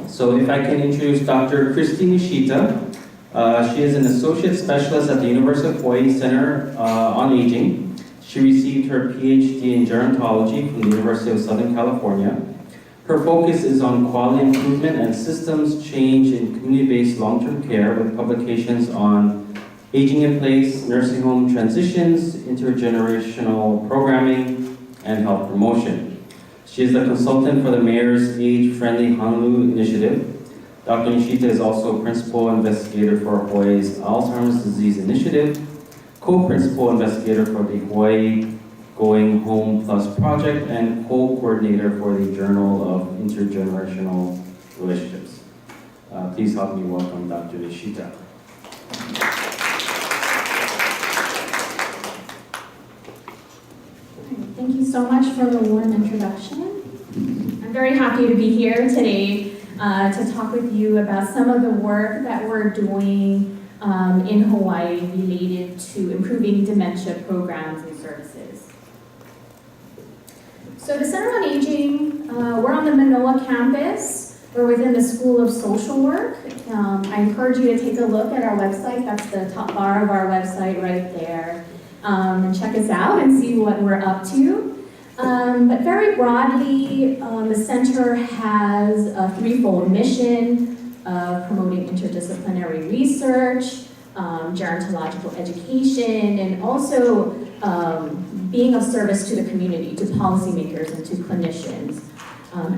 So if I can introduce Dr. Christy Nishita. She is an associate specialist at the University of Hawaii Center on Aging. She received her PhD in gerontology from the University of Southern California. Her focus is on quality improvement and systems change in community-based long-term care with publications on aging in place, nursing home transitions, intergenerational programming, and health promotion. She is the consultant for the Mayor's Age-Friendly Honolulu Initiative. Dr. Nishita is also principal investigator for Hawaii's Alzheimer's Disease Initiative, co-principal investigator for the Hawaii Going Home Plus project, and co-coordinator for the Journal of Intergenerational Relationships. Please help me welcome Dr. Nishita. Thank you so much for the warm introduction. I'm very happy to be here today to talk with you about some of the work that we're doing in Hawaii related to improving dementia programs and services. So the Center on Aging, we're on the Manoa campus. We're within the School of Social Work. I encourage you to take a look at our website. That's the top bar of our website right there. And check us out and see what we're up to. But very broadly, the center has a threefold mission of promoting interdisciplinary research, gerontological education, and also being of service to the community, to policymakers and to clinicians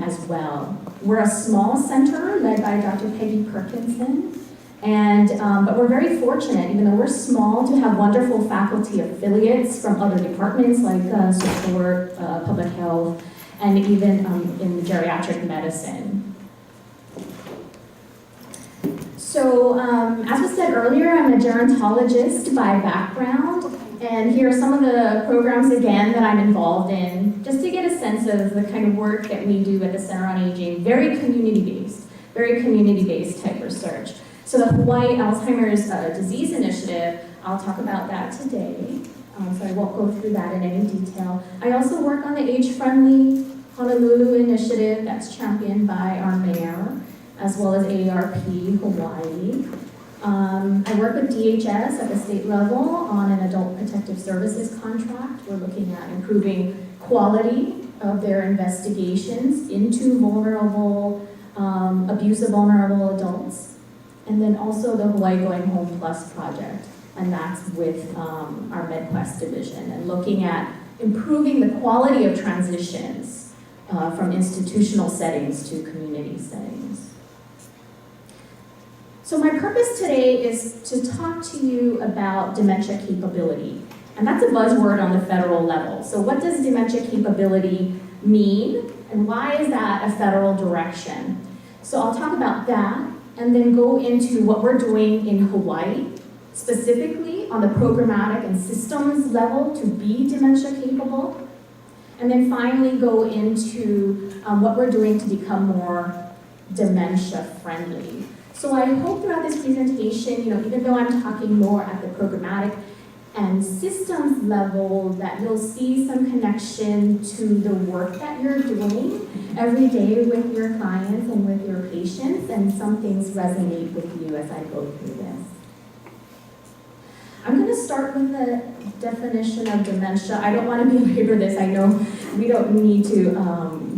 as well. We're a small center led by Dr. Peggy Perkinson. And, but we're very fortunate, even though we're small, to have wonderful faculty affiliates from other departments like social work, public health, and even in geriatric medicine. So, as was said earlier, I'm a gerontologist by background, and here are some of the programs again that I'm involved in, just to get a sense of the kind of work that we do at the Center on Aging, very community-based type research. So the Hawaii Alzheimer's Disease Initiative, I'll talk about that today, so I won't go through that in any detail. I also work on the Age-Friendly Honolulu Initiative that's championed by our mayor, as well as AARP Hawaii. I work with DHS at the state level on an adult protective services contract. We're looking at improving quality of their investigations into vulnerable, abuse of vulnerable adults. And then also the Hawaii Going Home Plus project, and that's with our MedQuest division, and looking at improving the quality of transitions from institutional settings to community settings. So my purpose today is to talk to you about dementia capability, and that's a buzzword on the federal level. So what does dementia capability mean, and why is that a federal direction? So I'll talk about that, and then go into what we're doing in Hawaii, specifically on the programmatic and systems level to be dementia capable, and then finally go into what we're doing to become more dementia friendly. So I hope throughout this presentation, even though I'm talking more at the programmatic and systems level, that you'll see some connection to the work that you're doing every day with your clients and with your patients, and some things resonate with you as I go through this. I'm going to start with the definition of dementia. I don't want to belabor this. I know we don't need to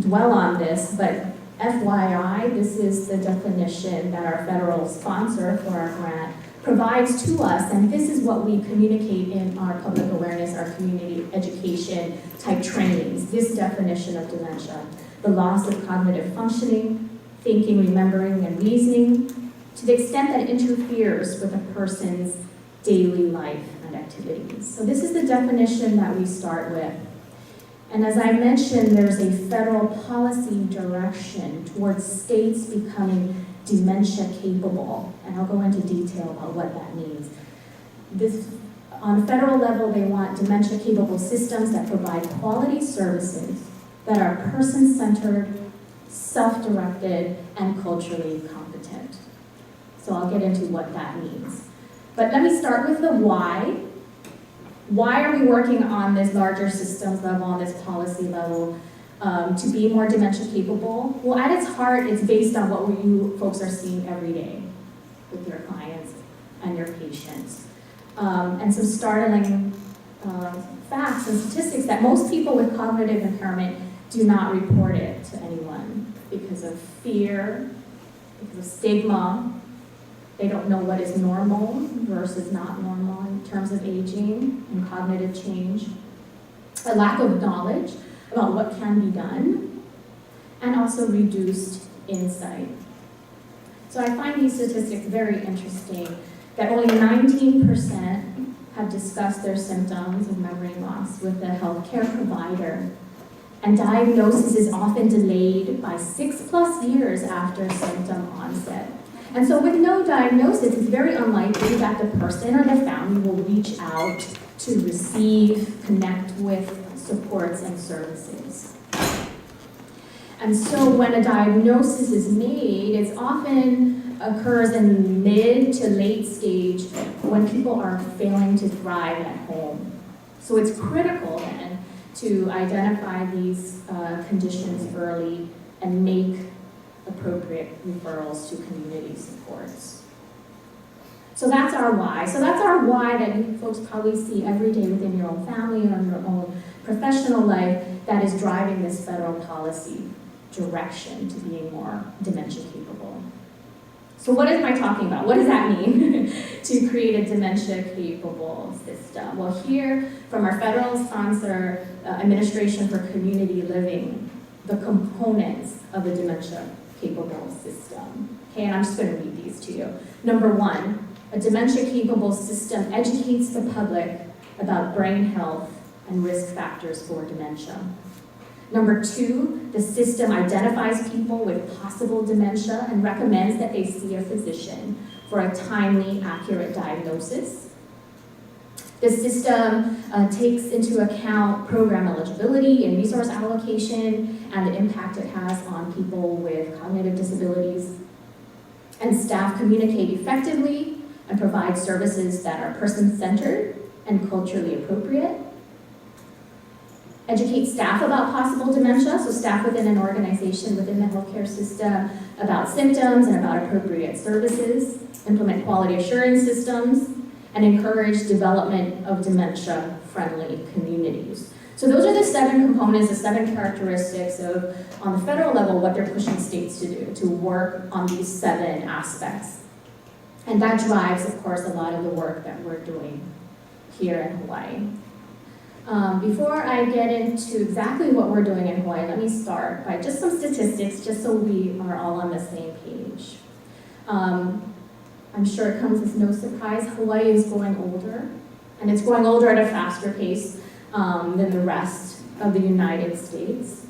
dwell on this, but FYI, this is the definition that our federal sponsor for our grant provides to us, and this is what we communicate in our public awareness, our community education type trainings, this definition of dementia: the loss of cognitive functioning, thinking, remembering, and reasoning, to the extent that it interferes with a person's daily life and activities. So this is the definition that we start with. And as I mentioned, there's a federal policy direction towards states becoming dementia capable, and I'll go into detail about what that means. On a federal level, they want dementia capable systems that provide quality services that are person-centered, self-directed, and culturally competent. So I'll get into what that means. But let me start with the why. Why are we working on this larger systems level, on this policy level? to be more dementia capable? Well, at its heart, it's based on what you folks are seeing every day with your clients and your patients. And some startling facts and statistics that most people with cognitive impairment do not report it to anyone because of fear, because of stigma. They don't know what is normal versus not normal in terms of aging and cognitive change. A lack of knowledge about what can be done, and also reduced insight. So I find these statistics very interesting, that only 19% have discussed their symptoms of memory loss with a healthcare provider, and diagnosis is often delayed by 6+ years after symptom onset. And so with no diagnosis, it's very unlikely that the person or the family will reach out to receive, connect with supports and services. And so when a diagnosis is made, it often occurs in mid to late stage when people are failing to thrive at home. So it's critical then to identify these conditions early and make appropriate referrals to community supports. So that's our why. So that's our why that you folks probably see every day within your own family or in your own professional life that is driving this federal policy direction to being more dementia capable. So what am I talking about? What does that mean to create a dementia capable system? Well, here from our federal sponsor, Administration for Community Living, the components of a dementia capable system. Okay, and I'm just going to read these to you. Number 1, a dementia-capable system educates the public about brain health and risk factors for dementia. Number 2, the system identifies people with possible dementia and recommends that they see a physician for a timely, accurate diagnosis. The system takes into account program eligibility and resource allocation and the impact it has on people with cognitive disabilities. And staff communicate effectively and provide services that are person-centered and culturally appropriate. Educate staff about possible dementia, so staff within an organization within the healthcare system about symptoms and about appropriate services. Implement quality assurance systems and encourage development of dementia-friendly communities. So those are the 7 components, the 7 characteristics of, on the federal level, what they're pushing states to do, to work on these 7 aspects. And that drives, of course, a lot of the work that we're doing here in Hawaii. Before I get into exactly what we're doing in Hawaii, let me start by just some statistics, just so we are all on the same page. I'm sure it comes as no surprise, Hawaii is growing older, and it's growing older at a faster pace than the rest of the United States.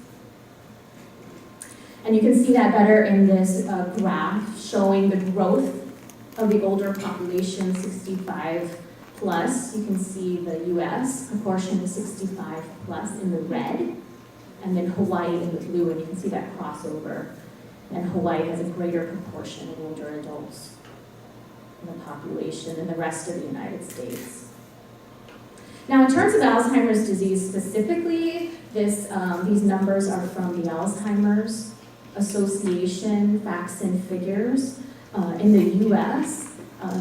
And you can see that better in this graph showing the growth of the older population, 65 plus. You can see the US proportion of 65 plus in the red, and then Hawaii in the blue, and you can see that crossover. And Hawaii has a greater proportion of older adults in the population than the rest of the United States. Now, in terms of Alzheimer's disease specifically, these numbers are from the Alzheimer's Association facts and figures. In the US,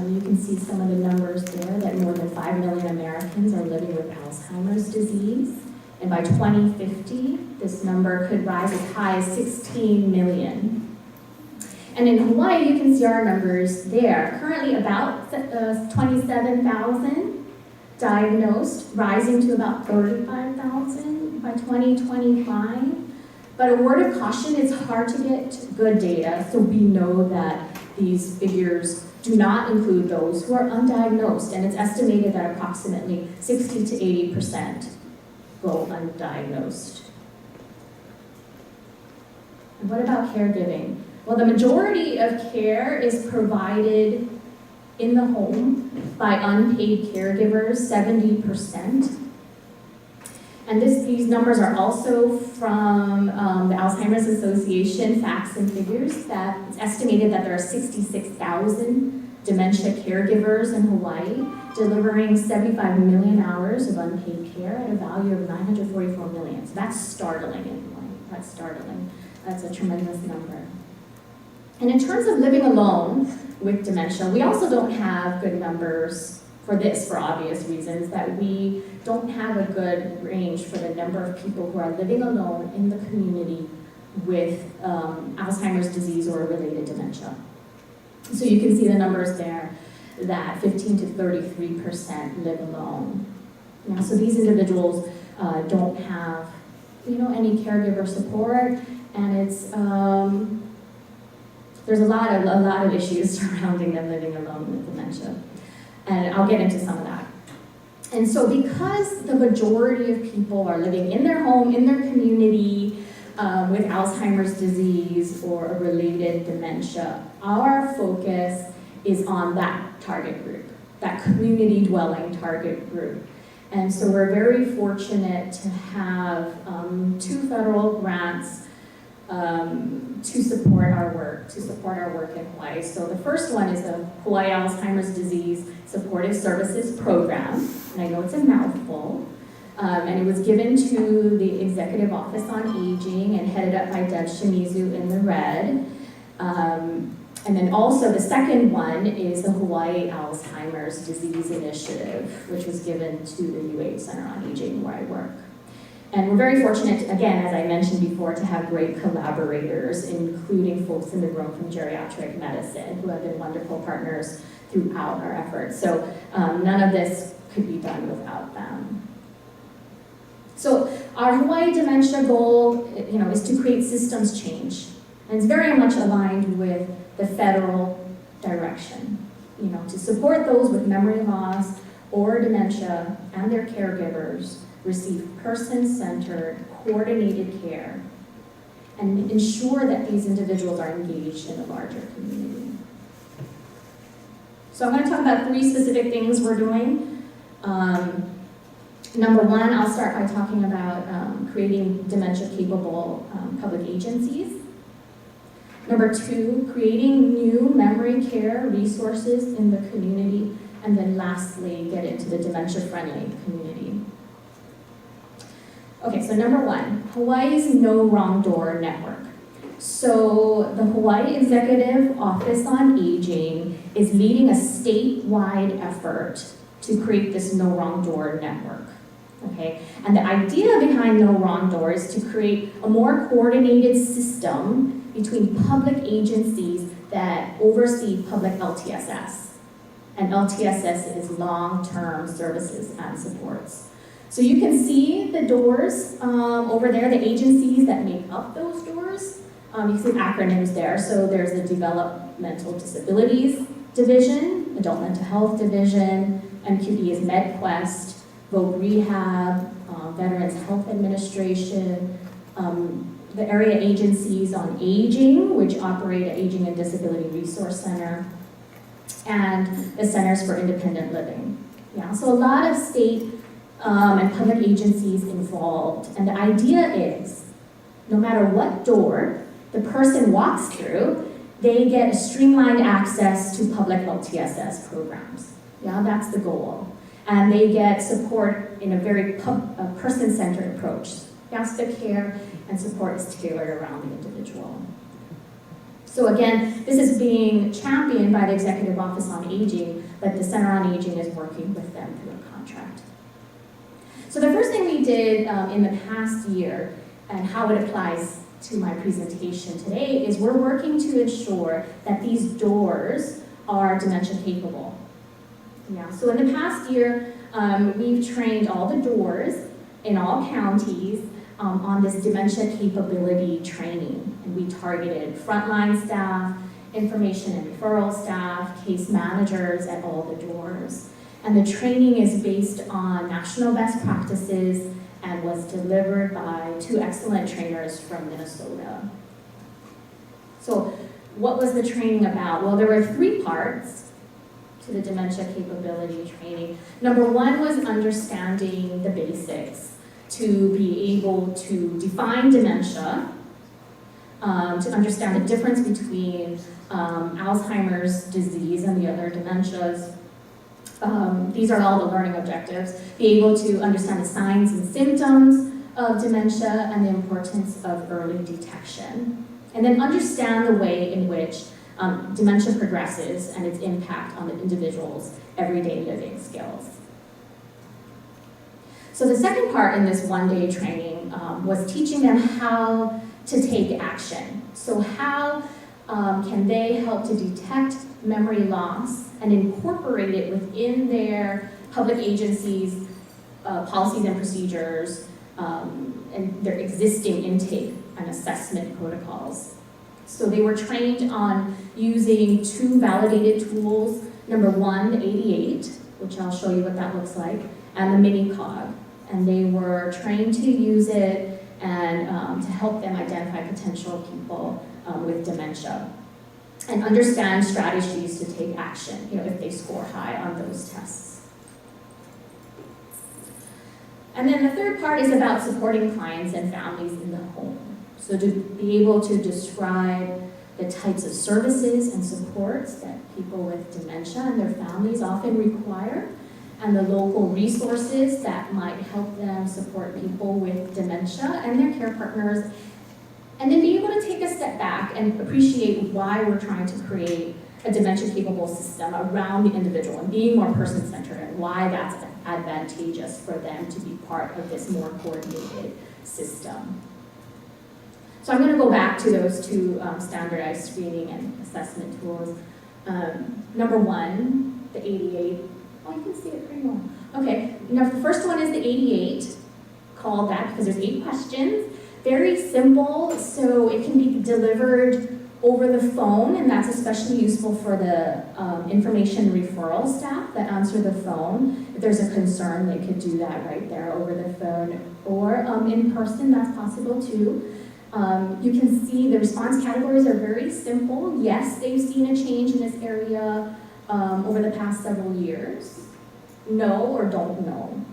you can see some of the numbers there, that more than 5 million Americans are living with Alzheimer's disease. And by 2050, this number could rise as high as 16 million. And in Hawaii, you can see our numbers there. Currently about 27,000 diagnosed, rising to about 35,000 by 2025. But a word of caution, it's hard to get good data, so we know that these figures do not include those who are undiagnosed, and it's estimated that approximately 60 to 80% go undiagnosed. And what about caregiving? Well, the majority of care is provided in the home by unpaid caregivers, 70%. And these numbers are also from the Alzheimer's Association facts and figures, that it's estimated that there are 66,000 dementia caregivers in Hawaii, delivering 75 million hours of unpaid care at a value of $944 million. So that's startling in Hawaii. That's startling. That's a tremendous number. And in terms of living alone with dementia, we also don't have good numbers for this, for obvious reasons, that we don't have a good range for the number of people who are living alone in the community with Alzheimer's disease or related dementia. So you can see the numbers there, that 15 to 33% live alone. So these individuals don't have, any caregiver support, and it's there's a lot of issues surrounding them living alone with dementia, and I'll get into some of that. And so because the majority of people are living in their home, in their community, with Alzheimer's disease or a related dementia, our focus is on that target group, that community dwelling target group. And so we're very fortunate to have 2 federal grants to support our work in Hawaii. So the first one is the Hawaii Alzheimer's Disease Supportive Services Program, and I know it's a mouthful, and it was given to the Executive Office on Aging and headed up by Deb Shimizu in the red. And then also the second one is the Hawaii Alzheimer's Disease Initiative, which was given to the UH Center on Aging where I work. And we're very fortunate, again, as I mentioned before, to have great collaborators, including folks in the room from geriatric medicine who have been wonderful partners throughout our efforts. So none of this could be done without them. So our Hawaii dementia goal, is to create systems change. And it's very much aligned with the federal direction, to support those with memory loss or dementia and their caregivers receive person-centered, coordinated care, and ensure that these individuals are engaged in the larger community. So I'm going to talk about 3 specific things we're doing. Number 1, I'll start by talking about creating dementia-capable public agencies. Number 2, creating new memory care resources in the community. And then lastly, get into the dementia-friendly community. Okay, so number 1, Hawaii's No Wrong Door Network. So the Hawaii Executive Office on Aging is leading a statewide effort to create this No Wrong Door Network. Okay, and the idea behind No Wrong Door is to create a more coordinated system between public agencies that oversee public LTSS. And LTSS is long-term services and supports. So you can see the doors over there, the agencies that make up those doors. You can see acronyms there. So there's the Developmental Disabilities Division, Adult Mental Health Division, MQD is MedQuest, Voc Rehab, Veterans Health Administration, the area agencies on aging, which operate at Aging and Disability Resource Center, and the Centers for Independent Living. Yeah, so a lot of state and public agencies involved. And the idea is, no matter what door the person walks through, they get a streamlined access to public LTSS programs. Yeah, that's the goal. And they get support in a very person-centered approach. That's the care and support is tailored around the individual. So again, this is being championed by the Executive Office on Aging, but the Center on Aging is working with them through a contract. So the first thing we did in the past year, and how it applies to my presentation today, is we're working to ensure that these doors are dementia capable. Yeah, so in the past year, we've trained all the doors in all counties on this dementia capability training. And we targeted frontline staff, information and referral staff, case managers at all the doors. And the training is based on national best practices and was delivered by 2 excellent trainers from Minnesota. So what was the training about? Well, there were 3 parts to the dementia capability training. Number 1 was understanding the basics, to be able to define dementia, to understand the difference between Alzheimer's disease and the other dementias. These are all the learning objectives. Be able to understand the signs and symptoms of dementia and the importance of early detection. And then understand the way in which dementia progresses and its impact on the individual's everyday living skills. So the second part in this one-day training was teaching them how to take action. So how can they help to detect memory loss and incorporate it within their public agencies' policies and procedures and their existing intake and assessment protocols. So they were trained on using two validated tools. Number one, the 88, which I'll show you what that looks like, and the mini-cog. And they were trained to use it and to help them identify potential people with dementia and understand strategies to take action, if they score high on those tests. And then the third part is about supporting clients and families in the home. So to be able to describe the types of services and supports that people with dementia and their families often require, and the local resources that might help them support people with dementia and their care partners, and then be able to take a step back and appreciate why we're trying to create a dementia-capable system around the individual and being more person-centered, and why that's advantageous for them to be part of this more coordinated system. So I'm going to go back to those two standardized screening and assessment tools. Number one, the 88. Oh, you can see it pretty well. Okay, now the first one is the 88, called that because there's 8 questions. Very simple, so it can be delivered over the phone, and that's especially useful for the information referral staff that answer the phone. If there's a concern, they could do that right there over the phone, or in person, that's possible too. You can see the response categories are very simple. Yes, they've seen a change in this area over the past several years. No or don't know.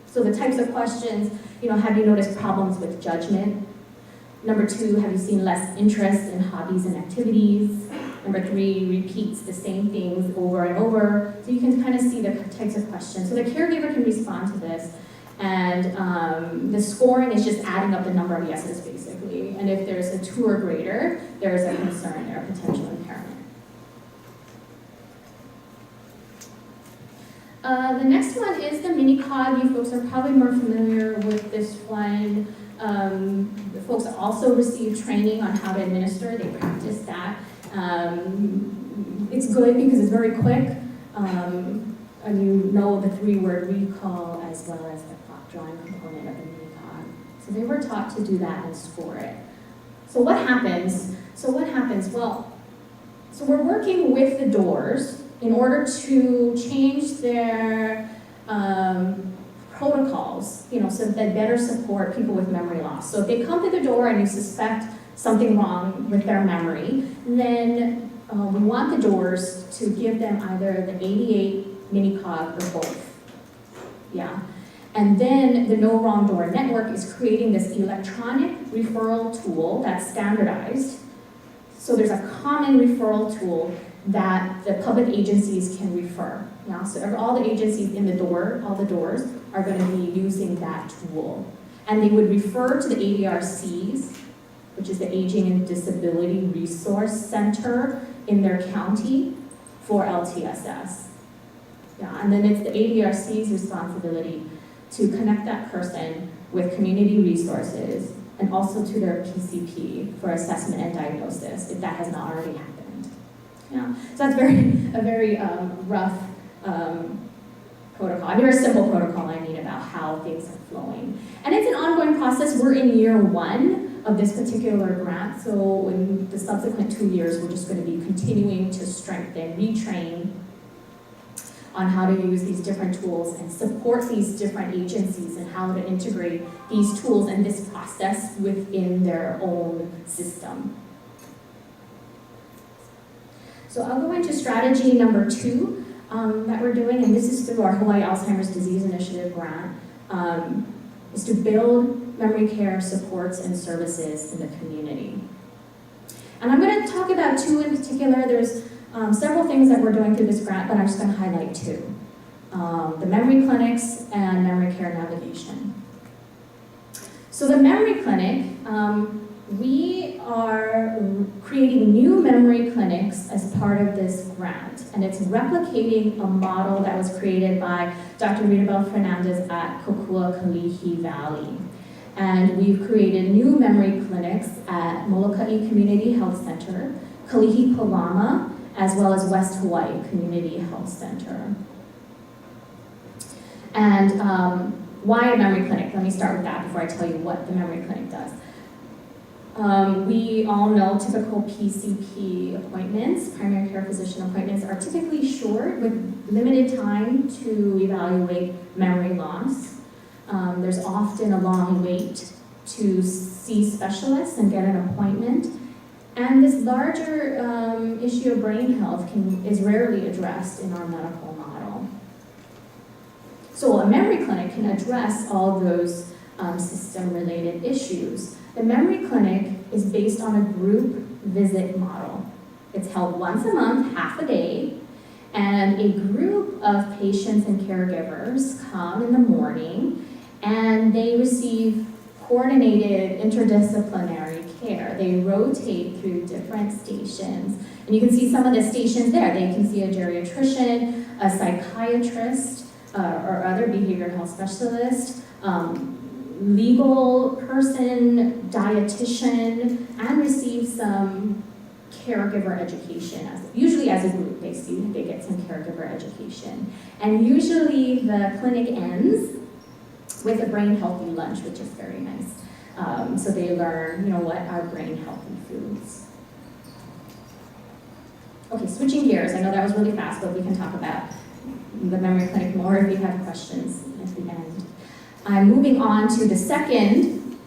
So the types of questions, have you noticed problems with judgment? Number 2, have you seen less interest in hobbies and activities? Number 3, repeats the same things over and over. So you can kind of see the types of questions. So the caregiver can respond to this. And the scoring is just adding up the number of yeses, basically. And if there's a 2 or greater, there's a concern or a potential impairment. The next one is the mini-cog. You folks are probably more familiar with this one. The folks also receive training on how to administer. They practice that. It's good because it's very quick. And you know the 3-word recall as well as the clock drawing component of the mini-cog. So they were taught to do that and score it. So what happens? Well, so we're working with the doors in order to change their protocols, so that they better support people with memory loss. So if they come to the door and you suspect something wrong with their memory, then we want the doors to give them either the 88 mini-cog or both. Yeah. And then the No Wrong Door Network is creating this electronic referral tool that's standardized. So there's a common referral tool that the public agencies can refer. Yeah? So all the agencies in the door, all the doors, are going to be using that tool. And they would refer to the ADRCs, which is the Aging and Disability Resource Center in their county for LTSS. Yeah, and then it's the ADRC's responsibility to connect that person with community resources and also to their PCP for assessment and diagnosis, if that has not already happened. Yeah, so that's a very rough protocol. A very simple protocol, about how things are flowing. And it's an ongoing process. We're in year 1 of this particular grant, so in the subsequent 2 years, we're just going to be continuing to strengthen, retrain on how to use these different tools and support these different agencies and how to integrate these tools and this process within their own system. So I'll go into strategy number 2 that we're doing, and this is through our Hawaii Alzheimer's Disease Initiative grant, is to build memory care supports and services in the community. And I'm going to talk about 2 in particular. There's several things that we're doing through this grant, but I'm just going to highlight 2. The memory clinics and memory care navigation. So the memory clinic, we are creating new memory clinics as part of this grant, and it's replicating a model that was created by Dr. Rita Fernandez at Kokua Kalihi Valley. And we've created new memory clinics at Molokai Community Health Center, Kalihi Palama, as well as West Hawaii Community Health Center. And why a memory clinic? Let me start with that before I tell you what the memory clinic does. We all know typical PCP appointments, primary care physician appointments, are typically short with limited time to evaluate memory loss. There's often a long wait to see specialists and get an appointment. And this larger issue of brain health is rarely addressed in our medical model. So a memory clinic can address all those system-related issues. The memory clinic is based on a group visit model. It's held once a month, half a day, and a group of patients and caregivers come in the morning and they receive coordinated interdisciplinary care. They rotate through different stations. And you can see some of the stations there. They can see a geriatrician, a psychiatrist, or other behavioral health specialist, legal person, dietitian, and receive some caregiver education. Usually as a group, they get some caregiver education. And usually the clinic ends with a brain healthy lunch, which is very nice. So they learn, what are brain healthy foods. Okay, switching gears. I know that was really fast, but we can talk about the memory clinic more if you have questions at the end. I'm moving on to the second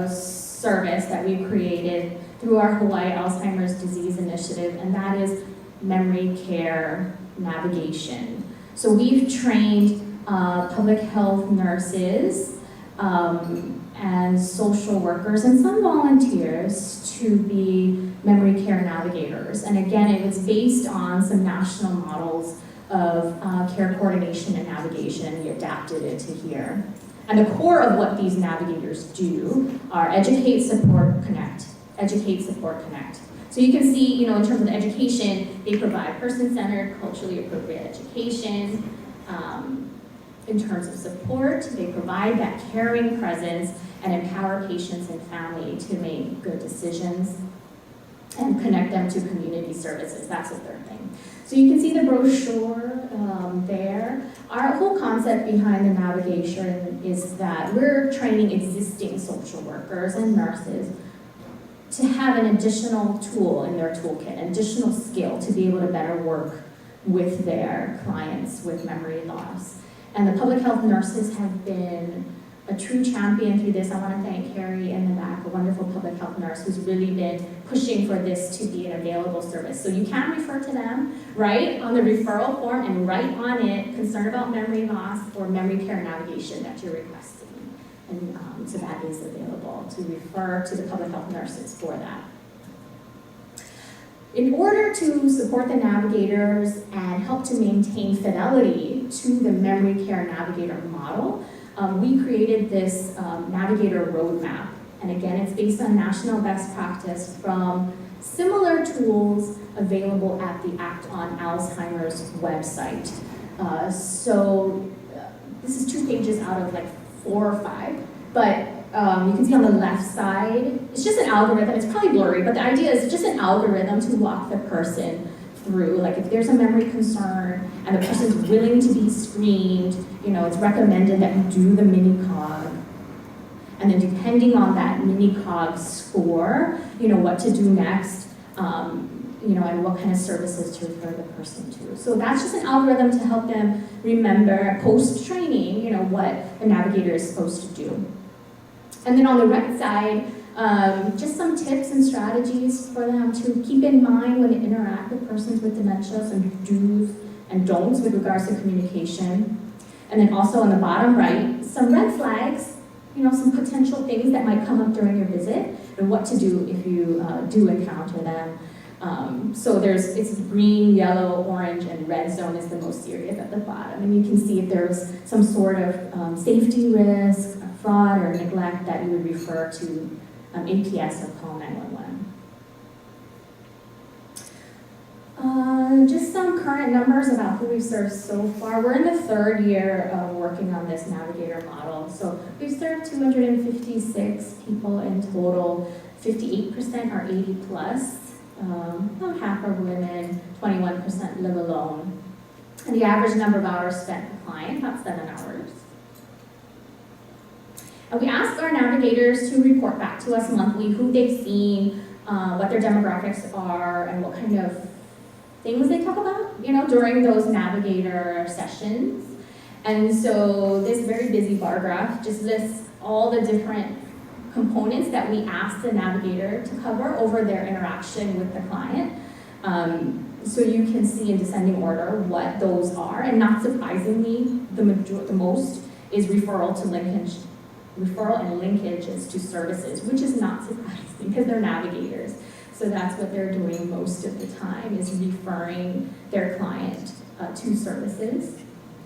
service that we've created through our Hawaii Alzheimer's Disease Initiative, and that is memory care navigation. So we've trained public health nurses and social workers and some volunteers to be memory care navigators. And again, it was based on some national models of care coordination and navigation. We adapted it to here. And the core of what these navigators do are educate, support, connect. Educate, support, connect. So you can see, in terms of education, they provide person-centered, culturally appropriate education. In terms of support, they provide that caring presence and empower patients and family to make good decisions and connect them to community services. That's the third thing. So you can see the brochure there. Our whole concept behind the navigation is that we're training existing social workers and nurses to have an additional tool in their toolkit, an additional skill to be able to better work with their clients with memory loss. And the public health nurses have been a true champion through this. I want to thank Carrie in the back, a wonderful public health nurse who's really been pushing for this to be an available service. So you can refer to them, right, on the referral form and write on it, concern about memory loss or memory care navigation that you're requesting. And so that is available to refer to the public health nurses for that. In order to support the navigators and help to maintain fidelity to the memory care navigator model, we created this navigator roadmap. And again, it's based on national best practice from similar tools available at the Act on Alzheimer's website. This is 2 pages out of 4 or 5, but you can see on the left side, it's just an algorithm. It's probably blurry, but the idea is just an algorithm to walk the person through. If there's a memory concern and the person's willing to be screened, it's recommended that you do the mini-cog. And then depending on that mini-cog score, what to do next, and what kind of services to refer the person to. So that's just an algorithm to help them remember post-training, what the navigator is supposed to do. And then on the right side, just some tips and strategies for them to keep in mind when they interact with persons with dementia, some do's and don'ts with regards to communication. And then also on the bottom right, some red flags, some potential things that might come up during your visit and what to do if you do encounter them. So it's green, yellow, orange, and red zone is the most serious at the bottom. And you can see if there's some sort of safety risk, fraud, or neglect that you would refer to APS or call 911. Just some current numbers about who we've served so far. We're in the third year of working on this navigator model. So we've served 256 people in total. 58% are 80 plus. About half are women, 21% live alone. And the average number of hours spent per client, about 7 hours. And we ask our navigators to report back to us monthly who they've seen, what their demographics are, and what kind of things they talk about, during those navigator sessions. And so this very busy bar graph just lists all the different components that we ask the navigator to cover over their interaction with the client. So you can see in descending order what those are, and not surprisingly, the most is referral and linkages to services, which is not surprising because they're navigators. So that's what they're doing most of the time, is referring their client to services.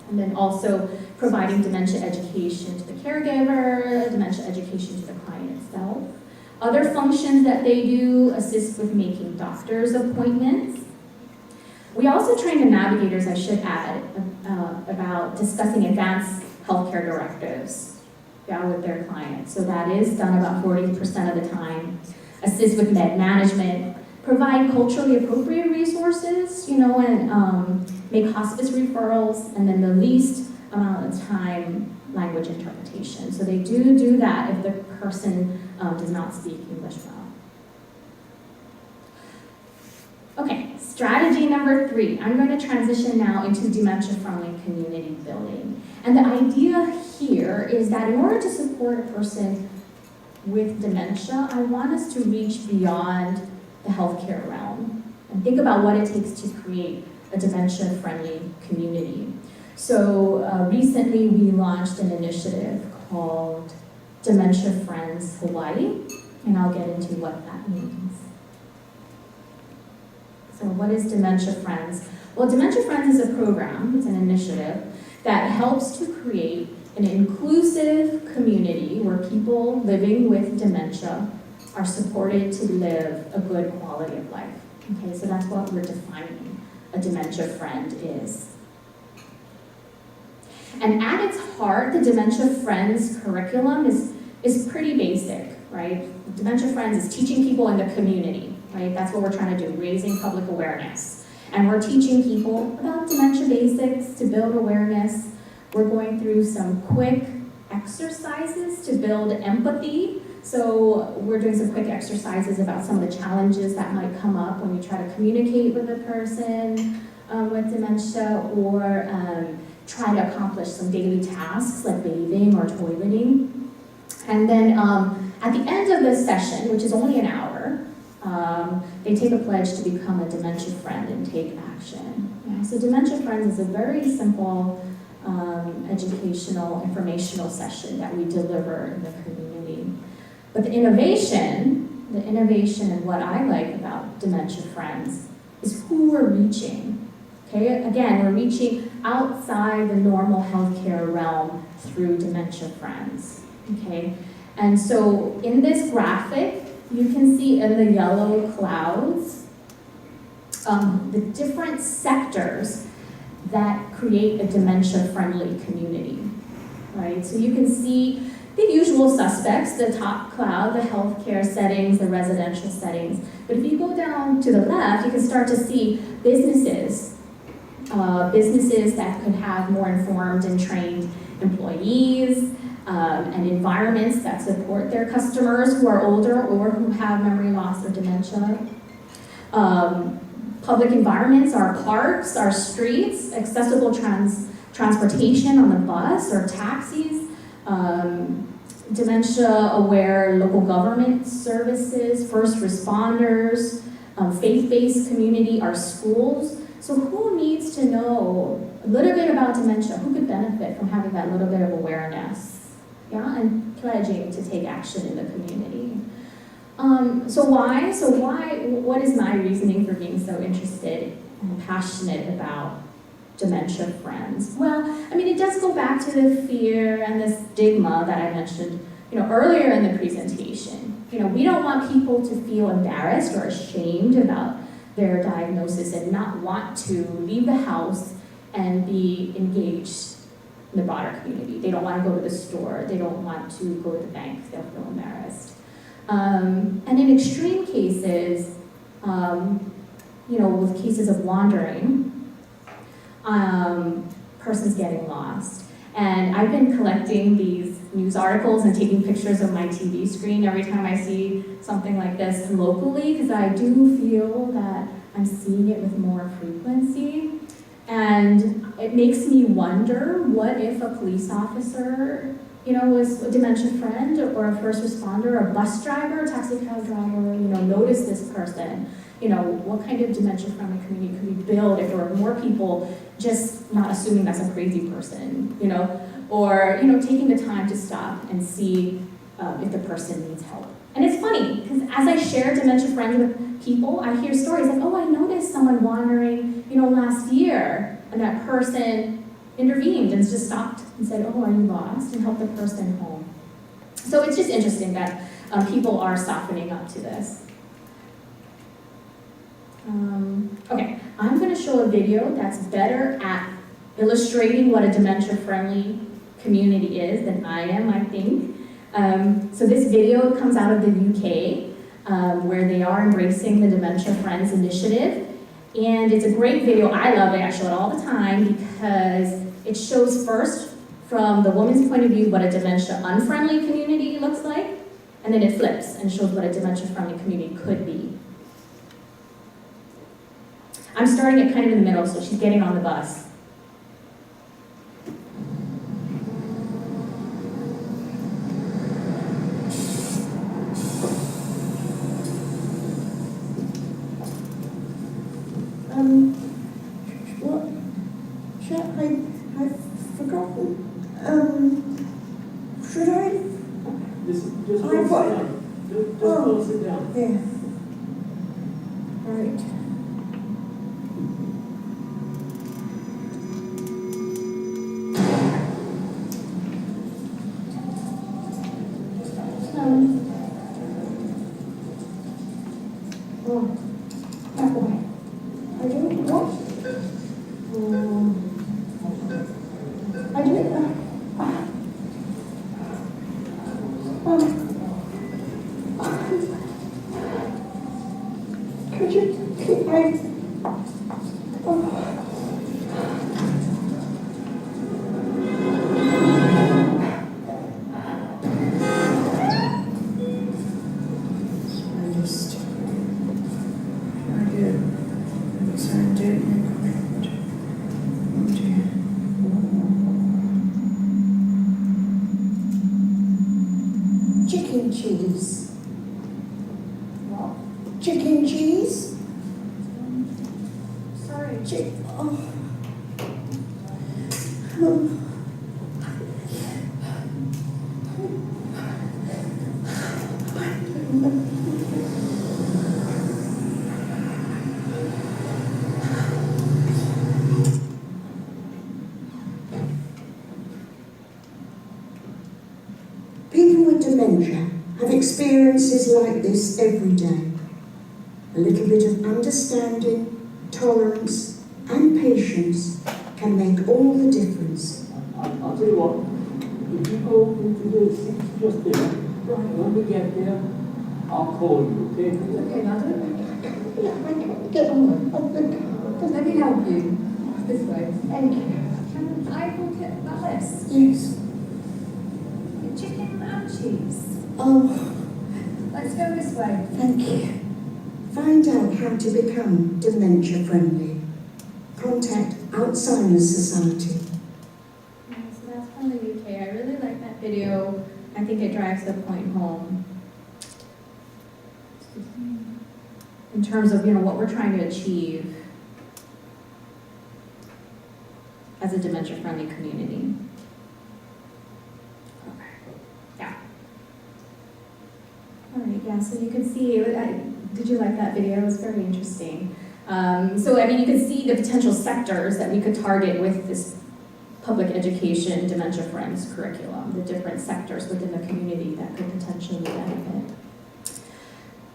And then also providing dementia education to the caregiver, dementia education to the client itself. Other functions that they do assist with making doctor's appointments. We also train the navigators, I should add, about discussing advanced healthcare directives with their clients. So that is done about 40% of the time. Assist with med management, provide culturally appropriate resources, and make hospice referrals, and then the least amount of time, language interpretation. So they do that if the person does not speak English well. Okay, strategy number 3. I'm going to transition now into dementia-friendly community building. And the idea here is that in order to support a person with dementia, I want us to reach beyond the healthcare realm and think about what it takes to create a dementia-friendly community. So recently we launched an initiative called Dementia Friends Hawaii, and I'll get into what that means. So what is Dementia Friends? Well, Dementia Friends is a program, it's an initiative that helps to create an inclusive community where people living with dementia are supported to live a good quality of life. Okay, so that's what we're defining a dementia friend is. And at its heart, the Dementia Friends curriculum is pretty basic, right? Dementia Friends is teaching people in the community, right? That's what we're trying to do, raising public awareness. And we're teaching people about dementia basics to build awareness. We're going through some quick exercises to build empathy. So we're doing some quick exercises about some of the challenges that might come up when we try to communicate with a person with dementia, or try to accomplish some daily tasks like bathing or toileting. And then at the end of this session, which is only an hour, they take a pledge to become a dementia friend and take action. Yeah, so Dementia Friends is a very simple educational, informational session that we deliver in the community. But the innovation and what I like about Dementia Friends is who we're reaching. Okay, again, we're reaching outside the normal healthcare realm through Dementia Friends. Okay, and so in this graphic, you can see in the yellow clouds the different sectors that create a dementia-friendly community, right? So you can see the usual suspects, the top cloud, the healthcare settings, the residential settings. But if you go down to the left, you can start to see businesses that could have more informed and trained employees, and environments that support their customers who are older or who have memory loss or dementia. Public environments, our parks, our streets, accessible transportation on the bus or taxis, dementia-aware local government services, first responders, faith-based community, our schools. So who needs to know a little bit about dementia? Who could benefit from having that little bit of awareness? Yeah, and pledging to take action in the community. So why? What is my reasoning for being so passionate about dementia friends? Well, I mean, it does go back to the fear and the stigma that I mentioned, earlier in the presentation. We don't want people to feel embarrassed or ashamed about their diagnosis and not want to leave the house and be engaged in the broader community. They don't want to go to the store. They don't want to go to the bank. They'll feel embarrassed. And in extreme cases, with cases of wandering, persons getting lost. And I've been collecting these news articles and taking pictures of my TV screen every time I see something like this locally, because I do feel that I'm seeing it with more frequency. And it makes me wonder, what if a police officer, was a dementia friend or a first responder, or a bus driver, a taxi cab driver, noticed this person? What kind of dementia-friendly community could we build if there were more people just not assuming that's a crazy person, or, taking the time to stop and see if the person needs help. And it's funny, because as I share dementia friends with people, I hear stories like, oh, I noticed someone wandering, last year, and that person intervened and just stopped and said, oh, are you lost? And helped the person home. So it's just interesting that people are softening up to this. Okay, I'm going to show a video that's better at illustrating what a dementia-friendly community is than I am, I think. So this video comes out of the UK, where they are embracing the Dementia Friends initiative. And it's a great video. I love it. I show it all the time because it shows first, from the woman's point of view, what a dementia-unfriendly community looks like, and then it flips and shows what a dementia-friendly community could be. I'm starting it kind of in the middle, so she's getting on the bus. What? I've forgotten. Should I? Just go sit down. Just go sit down. Yeah. Right. Oh, that way. I do what? I do it. Could you keep my... Chicken cheese. What? Chicken cheese? Sorry. People with dementia have experiences like this every day. A little bit of understanding, tolerance, and patience can make all the difference. I'll tell you what, if you go into the seats just there, when we get there, I'll call you, okay? Okay, madam. Get on. Let me help you. This way. Thank you. Can I look at that list? Yes. Chicken and cheese. Oh, Let's go this way. thank you. Find out how to become dementia friendly. Contact Alzheimer's Society. So that's from the UK. I really like that video. I think it drives the point home. In terms of, what we're trying to achieve as a dementia-friendly community. Okay. Yeah. All right, yeah, so you can see, did you like that video? It was very interesting. So, I mean, you can see the potential sectors that we could target with this public education Dementia Friends curriculum, the different sectors within the community that could potentially benefit.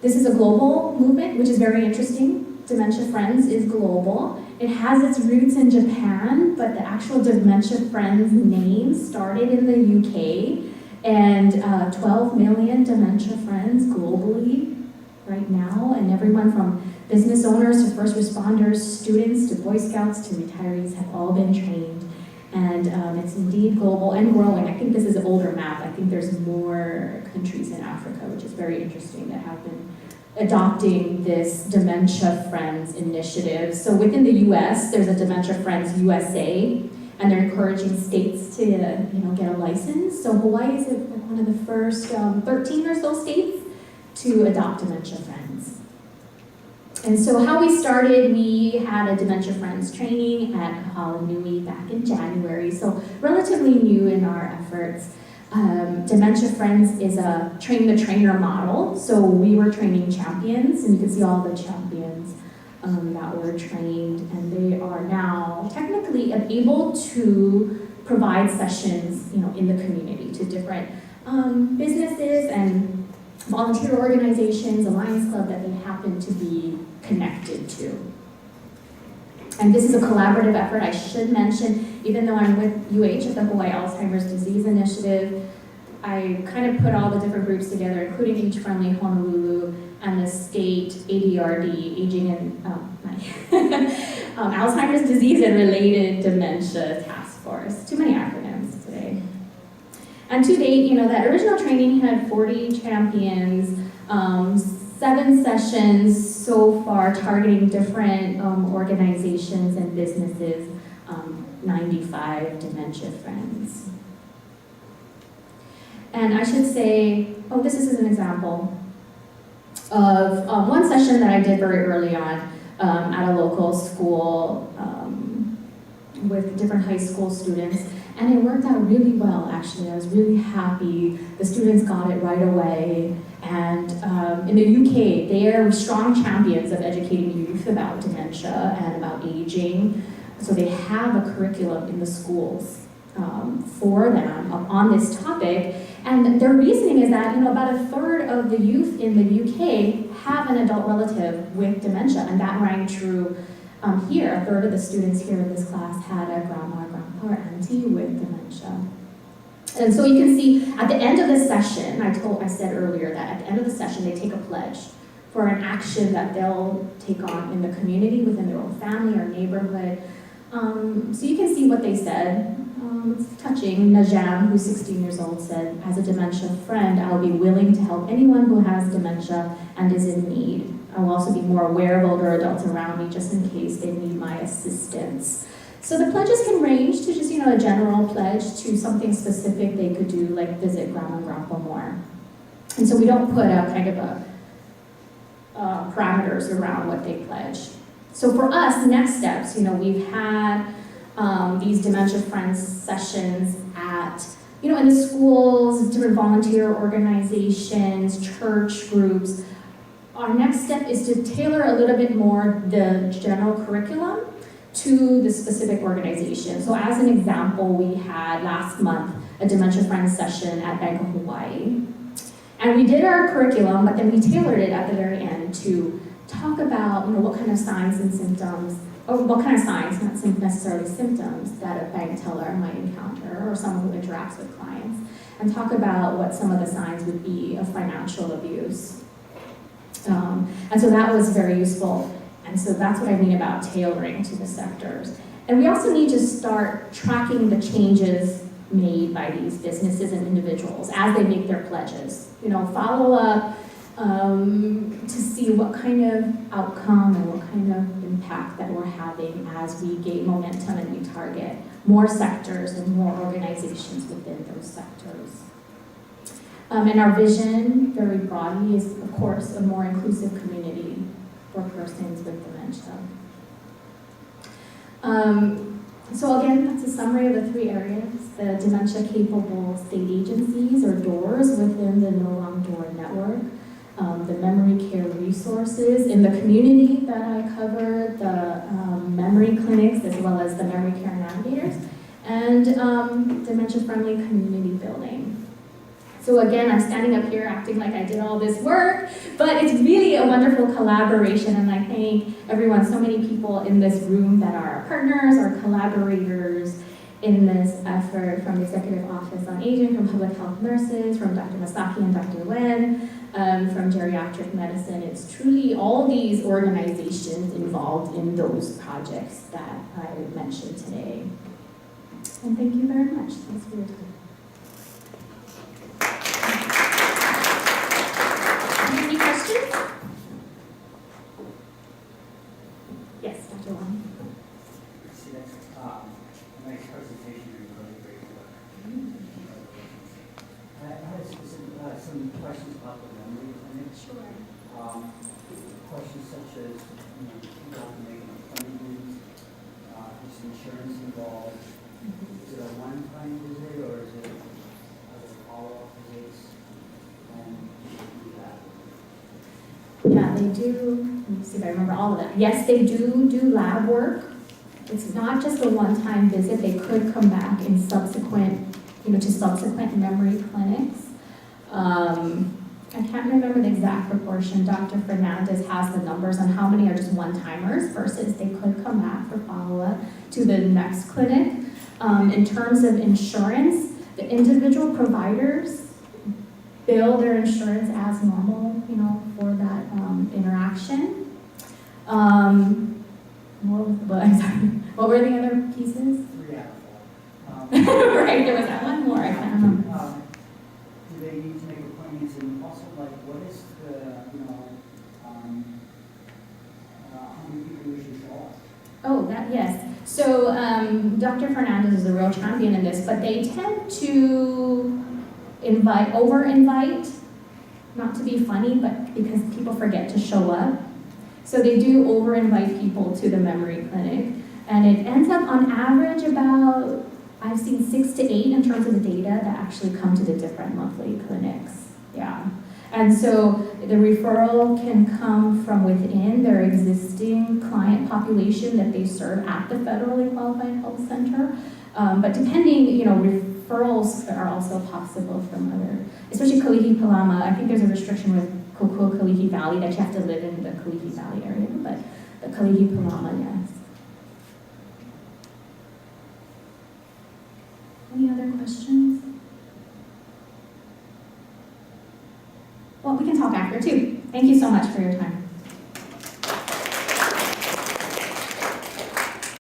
This is a global movement, which is very interesting. Dementia Friends is global. It has its roots in Japan, but the actual Dementia Friends name started in the UK, and 12 million Dementia Friends globally right now, and everyone from business owners to first responders, students to Boy Scouts to retirees have all been trained. And it's indeed global and growing. I think this is an older map. I think there's more countries in Africa, which is very interesting, that have been adopting this Dementia Friends initiative. So within the US, there's a Dementia Friends USA, and they're encouraging states to get a license. So Hawaii is like one of the first 13 or so states to adopt Dementia Friends. And so how we started, we had a Dementia Friends training at Kahalanui back in January, so relatively new in our efforts. Dementia Friends is a train-the-trainer model, so we were training champions, and you can see all the champions that were trained, and they are now technically able to provide sessions, in the community to different businesses and volunteer organizations, Alliance Club that they happen to be connected to. And this is a collaborative effort. I should mention, even though I'm with UH at the Hawaii Alzheimer's Disease Initiative, I kind of put all the different groups together, including Age Friendly Honolulu and the state ADRD, Aging and Alzheimer's Disease and Related Dementia Task Force. Too many acronyms today. And to date, that original training had 40 champions, 7 sessions so far targeting different organizations and businesses, 95 Dementia Friends. And I should say, this is an example of one session that I did very early on at a local school with different high school students. And it worked out really well, actually. I was really happy. The students got it right away. And in the UK, they are strong champions of educating youth about dementia and about aging. So they have a curriculum in the schools for them on this topic. And their reasoning is that about a third of the youth in the UK have an adult relative with dementia, and that rang true here. A third of the students here in this class had a grandma, grandpa, or auntie with dementia. And so you can see at the end of the session, I said earlier that at the end of the session they take a pledge for an action that they'll take on in the community, within their own family or neighborhood. So you can see what they said. It's touching. Najam, who's 16 years old, said, "As a dementia friend, I will be willing to help anyone who has dementia and is in need. I will also be more aware of older adults around me just in case they need my assistance." So the pledges can range to just, a general pledge to something specific they could do, like visit grandma and grandpa more. And so we don't put up kind of parameters around what they pledge. So for us, next steps, we've had these Dementia Friends sessions at, in the schools, different volunteer organizations, church groups. Our next step is to tailor a little bit more the general curriculum to the specific organization. So as an example, we had last month a Dementia Friends session at Bank of Hawaii. And we did our curriculum, but then we tailored it at the very end to talk about, what kind of signs and symptoms, or what kind of signs, not necessarily symptoms, that a bank teller might encounter or someone who interacts with clients, and talk about what some of the signs would be of financial abuse. And so that was very useful. And so that's what I mean about tailoring to the sectors. And we also need to start tracking the changes made by these businesses and individuals as they make their pledges. Follow up to see what kind of outcome and what kind of impact that we're having as we gain momentum and we target more sectors and more organizations within those sectors. And our vision, very broadly, is, of course, a more inclusive community for persons with dementia. So again, that's a summary of the 3 areas: the Dementia-Capable State Agencies, or DOORs, within the No Wrong Door network, the memory care resources in the community that I cover, the memory clinics as well as the memory care navigators, and dementia-friendly community building. So again, I'm standing up here acting like I did all this work, but it's really a wonderful collaboration, and I thank everyone, so many people in this room that are partners or collaborators in this effort, from the Executive Office on Aging, from public health nurses, from Dr. Masaki and Dr. Wen, from geriatric medicine. It's truly all these organizations involved in those projects that I mentioned today. And thank you very much. Thanks for your time. Any questions? Yes, Dr. Wang. See, that's a nice presentation and really great work. I had some questions about the memory clinic. Sure. Questions such as, who got to make an appointment, is insurance involved? Is it a one-time visit or is it other follow-up visits? And do that. Yeah, they do. Let me see if I remember all of that. Yes, they do lab work. It's not just a one-time visit. They could come back in subsequent, to subsequent memory clinics. I can't remember the exact proportion. Dr. Fernandez has the numbers on how many are just one-timers versus they could come back for follow-up to the next clinic. In terms of insurance, the individual providers bill their insurance as normal, for that interaction. What were the other pieces? 3 out of 4. Right, there was that one more, I can't remember. Do they need to make appointments, and also what is the, how many people usually show up? Oh, yes. So Dr. Fernandez is a real champion in this, but they tend to over-invite, not to be funny, but because people forget to show up. So they do over-invite people to the memory clinic, and it ends up on average about, I've seen 6 to 8 in terms of the data that actually come to the different monthly clinics. Yeah. And so the referral can come from within their existing client population that they serve at the federally qualified health center. But depending, referrals are also possible from other, especially Kalihi Palama. I think there's a restriction with Kokua Kalihi Valley that you have to live in the Kalihi Valley area, but the Kalihi Palama, yes. Any other questions? Well, we can talk after too. Thank you so much for your time.